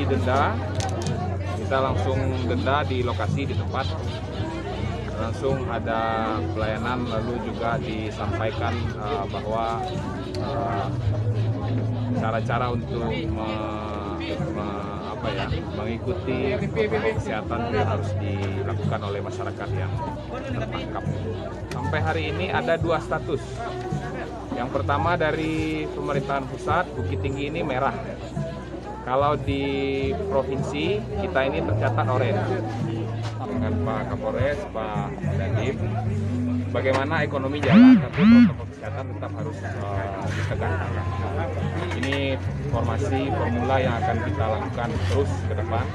denda, kita langsung denda di lokasi, di tempat. Langsung ada pelayanan, lalu juga disampaikan bahwa cara-cara untuk mengikuti protokol kesehatan yang harus dilakukan oleh masyarakat yang tertangkap. Sampai hari ini ada 2 status. Yang pertama dari pemerintahan pusat, Bukittinggi ini merah. Kalau di provinsi kita ini tercatat oranye. Dengan Pak Kapolres, Pak Dandim, bagaimana ekonomi jalan, tapi protokol kesehatan tetap harus ditegakkan. Ini formula yang akan kita lakukan terus ke depan,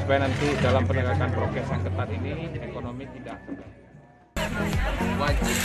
supaya nanti dalam penegakan prokes yang ketat ini ekonomi tidak terganggu. Wajib